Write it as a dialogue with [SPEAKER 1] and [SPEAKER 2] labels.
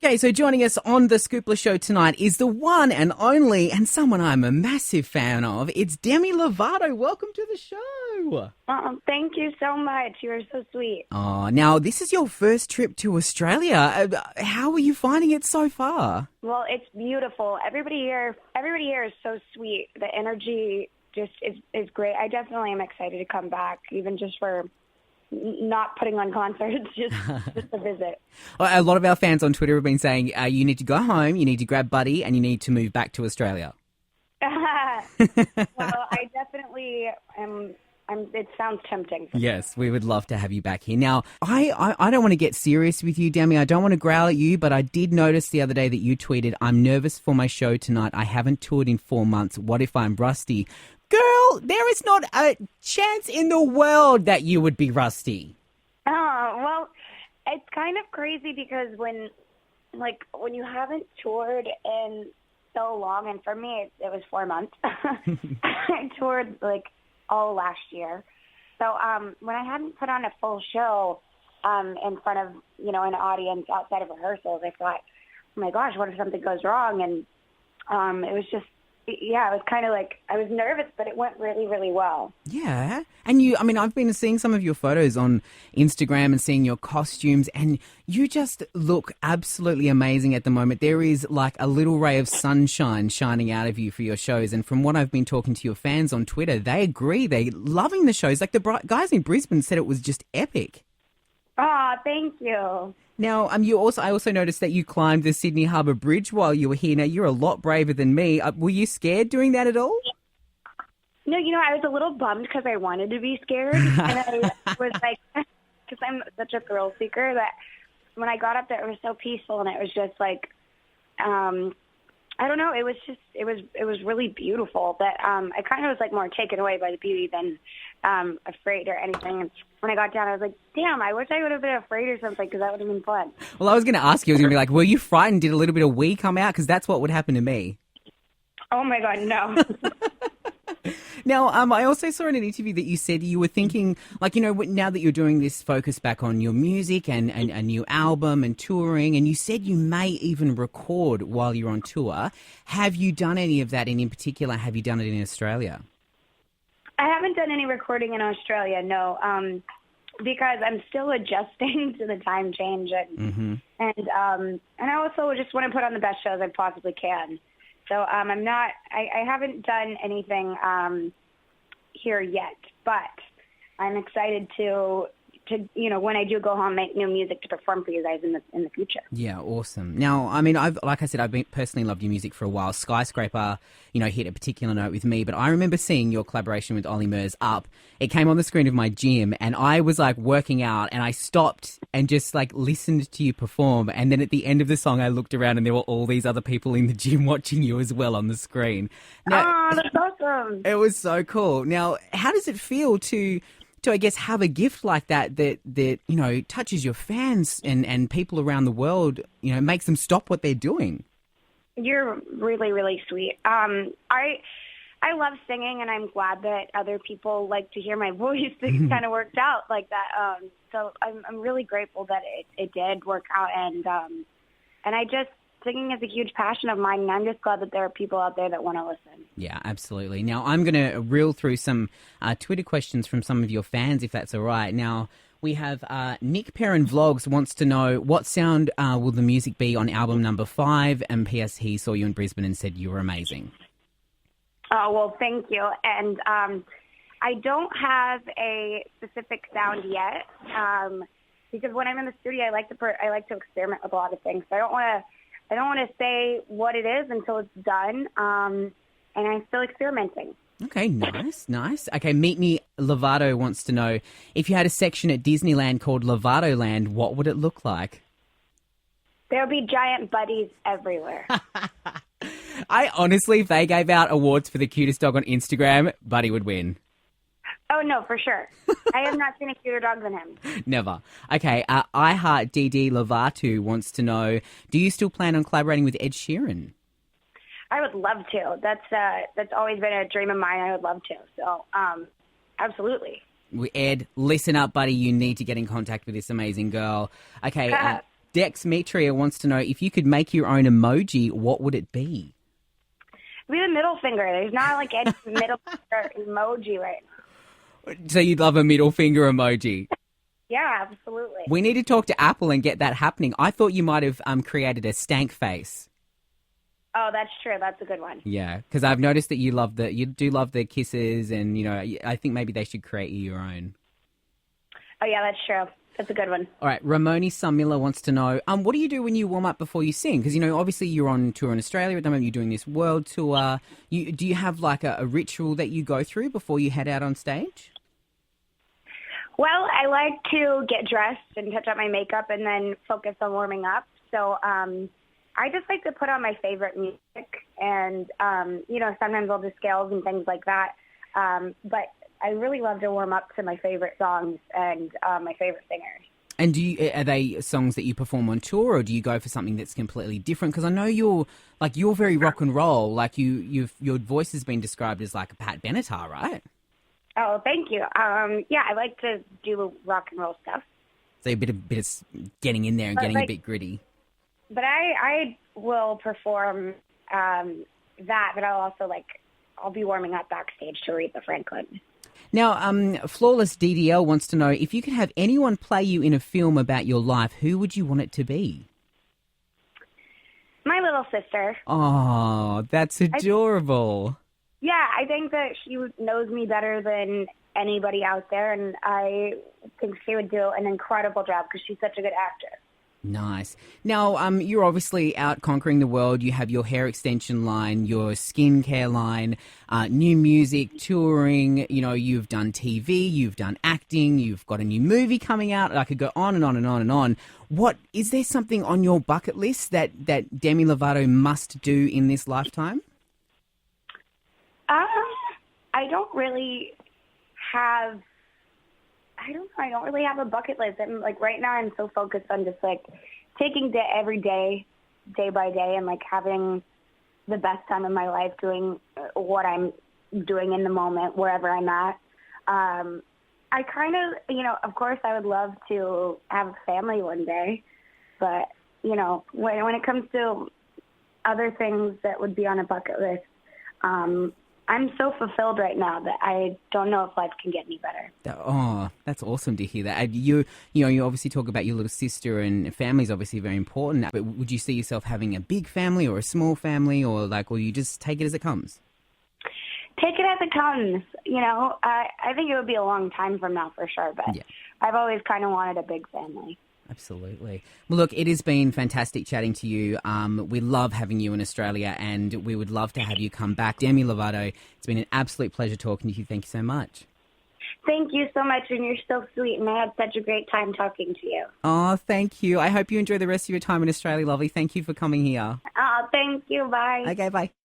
[SPEAKER 1] Okay, so joining us on the Scoopla Show tonight is the one and only, and someone I'm a massive fan of. It's Demi Lovato. Welcome to the show.
[SPEAKER 2] Oh, thank you so much. You are so sweet.
[SPEAKER 1] Oh, now this is your first trip to Australia. How are you finding it so far?
[SPEAKER 2] Well, it's beautiful. Everybody here is so sweet. The energy just is great. I definitely am excited to come back, even just for not putting on concerts, just to visit.
[SPEAKER 1] A lot of our fans on Twitter have been saying you need to go home, you need to grab Buddy, and you need to move back to Australia.
[SPEAKER 2] Well, I definitely am. It sounds tempting.
[SPEAKER 1] Yes, we would love to have you back here. Now, I don't want to get serious with you, Demi. I don't want to growl at you, but I did notice the other day that you tweeted, "I'm nervous for my show tonight. I haven't toured in 4 months. What if I'm rusty?" Girl, there is not a chance in the world that you would be rusty.
[SPEAKER 2] Oh, well, it's kind of crazy because when you haven't toured in so long, and for me it was 4 months. I toured all last year. So when I hadn't put on a full show in front of, an audience outside of rehearsals, I thought, oh my gosh, what if something goes wrong? And it was just, it was kind of I was nervous, but it went really, really well. Yeah.
[SPEAKER 1] And I've been seeing some of your photos on Instagram and seeing your costumes, and you just look absolutely amazing at the moment. There is a little ray of sunshine shining out of you for your shows. And from what I've been talking to your fans on Twitter, they agree. They're loving the shows. The guys in Brisbane said it was just epic.
[SPEAKER 2] Oh, thank you.
[SPEAKER 1] Now, I also noticed that you climbed the Sydney Harbour Bridge while you were here. Now, you're a lot braver than me. Were you scared doing that at all?
[SPEAKER 2] No, I was a little bummed because I wanted to be scared. And I was because I'm such a thrill seeker, that when I got up there, it was so peaceful, and it was just I don't know, it was really beautiful. That I kind of was more taken away by the beauty than afraid or anything. And when I got down, I was like, damn, I wish I would have been afraid or something, because that would have been fun.
[SPEAKER 1] Well, I was going to ask you, I was going to be were you frightened? Did a little bit of wee come out? Because that's what would happen to me.
[SPEAKER 2] Oh my God, no.
[SPEAKER 1] Now, I also saw in an interview that you said you were thinking, now that you're doing this focus back on your music and a new album and touring, and you said you may even record while you're on tour. Have you done any of that? And in particular, have you done it in Australia?
[SPEAKER 2] I haven't done any recording in Australia, no, because I'm still adjusting to the time change, and I also just want to put on the best shows I possibly can. So I haven't done anything here yet, but I'm excited to when I do go home, make new music to perform for you guys in the future. Yeah,
[SPEAKER 1] awesome. Now, I've personally loved your music for a while. Skyscraper, hit a particular note with me, but I remember seeing your collaboration with Ollie Murs Up. It came on the screen of my gym, and I was working out, and I stopped and just listened to you perform. And then at the end of the song, I looked around, and there were all these other people in the gym watching you as well on the screen.
[SPEAKER 2] Now, that's awesome.
[SPEAKER 1] It was so cool. Now, how does it feel to I guess have a gift like that touches your fans and people around the world, makes them stop what they're doing? You're
[SPEAKER 2] really, really sweet. I love singing, and I'm glad that other people like to hear my voice. It kind of worked out like that. So I'm really grateful that it did work out, and singing is a huge passion of mine, and I'm just glad that there are people out there that want to listen. Yeah, absolutely. Now, I'm going to reel through some Twitter questions from some of your fans, if that's all right. Now, we have Nick Perrin Vlogs wants to know, what sound will the music be on album number 5? And P.S. he saw you in Brisbane and said you were amazing. Oh, well, thank you. And I don't have a specific sound yet, because when I'm in the studio, I like to experiment with a lot of things. So I don't want to say what it is until it's done, and I'm still experimenting.
[SPEAKER 1] Okay, nice. Okay, Meet Me Lovato wants to know, if you had a section at Disneyland called Lovato Land, what would it look like?
[SPEAKER 2] There would be giant buddies everywhere.
[SPEAKER 1] I honestly, if they gave out awards for the cutest dog on Instagram, Buddy would win.
[SPEAKER 2] Oh, no, for sure. I have not seen a cuter dog than him.
[SPEAKER 1] Never. Okay, I Heart DD Lovato wants to know, do you still plan on collaborating with Ed Sheeran?
[SPEAKER 2] I would love to. That's always been a dream of mine. I would love to. So, absolutely.
[SPEAKER 1] Ed, listen up, buddy. You need to get in contact with this amazing girl. Okay, Dex Metria wants to know, if you could make your own emoji, what would it be?
[SPEAKER 2] It'd be the middle finger. There's not like any middle finger emoji right now.
[SPEAKER 1] So you'd love a middle finger emoji?
[SPEAKER 2] Yeah, absolutely.
[SPEAKER 1] We need to talk to Apple and get that happening. I thought you might have created a stank face.
[SPEAKER 2] Oh, that's true. That's a good one.
[SPEAKER 1] Yeah, because I've noticed that you do love the kisses, and I think maybe they should create you your own.
[SPEAKER 2] Oh yeah, that's true. That's a good one.
[SPEAKER 1] All right, Ramoni Summiller wants to know, what do you do when you warm up before you sing? Because obviously you're on tour in Australia at the moment. You're doing this world tour. Do you have like a ritual that you go through before you head out on stage?
[SPEAKER 2] Well, I like to get dressed and touch up my makeup and then focus on warming up. So I just like to put on my favorite music and, sometimes I'll do scales and things like that. But I really love to warm up to my favorite songs and my favorite singers.
[SPEAKER 1] And are they songs that you perform on tour, or do you go for something that's completely different? Because I know you're very rock and roll. Like your voice has been described as like a Pat Benatar, right?
[SPEAKER 2] Oh, thank you. Yeah, I like to do rock and roll stuff.
[SPEAKER 1] So a bit of getting in there and getting a bit gritty.
[SPEAKER 2] But I will perform that, but I'll be warming up backstage to Aretha Franklin.
[SPEAKER 1] Now, Flawless DDL wants to know, if you could have anyone play you in a film about your life, who would you want it to be?
[SPEAKER 2] My little sister.
[SPEAKER 1] Oh, that's adorable.
[SPEAKER 2] I think that she knows me better than anybody out there, and I think she would do an incredible job because she's such a good actor.
[SPEAKER 1] Nice. Now, you're obviously out conquering the world. You have your hair extension line, your skincare line, new music, touring. You've done TV, you've done acting, you've got a new movie coming out. I could go on and on and on and on. Is there something on your bucket list that Demi Lovato must do in this lifetime?
[SPEAKER 2] I don't really have a bucket list. I'm right now I'm so focused on just taking every day, day by day, and having the best time of my life doing what I'm doing in the moment, wherever I'm at. I kind of, of course I would love to have a family one day, but, when it comes to other things that would be on a bucket list, I'm so fulfilled right now that I don't know if life can get any better.
[SPEAKER 1] Oh, that's awesome to hear that. And you obviously talk about your little sister, and family's obviously very important. But would you see yourself having a big family or a small family, or you just take it as it comes?
[SPEAKER 2] Take it as it comes. I think it would be a long time from now for sure, but yeah. I've always kind of wanted a big family.
[SPEAKER 1] Absolutely. Well, look, it has been fantastic chatting to you. We love having you in Australia, and we would love to have you come back. Demi Lovato, it's been an absolute pleasure talking to you. Thank you so much.
[SPEAKER 2] Thank you so much, and you're so sweet, and I had such a great time talking to you.
[SPEAKER 1] Oh, thank you. I hope you enjoy the rest of your time in Australia, lovely. Thank you for coming here.
[SPEAKER 2] Oh, thank you. Bye.
[SPEAKER 1] Okay, bye.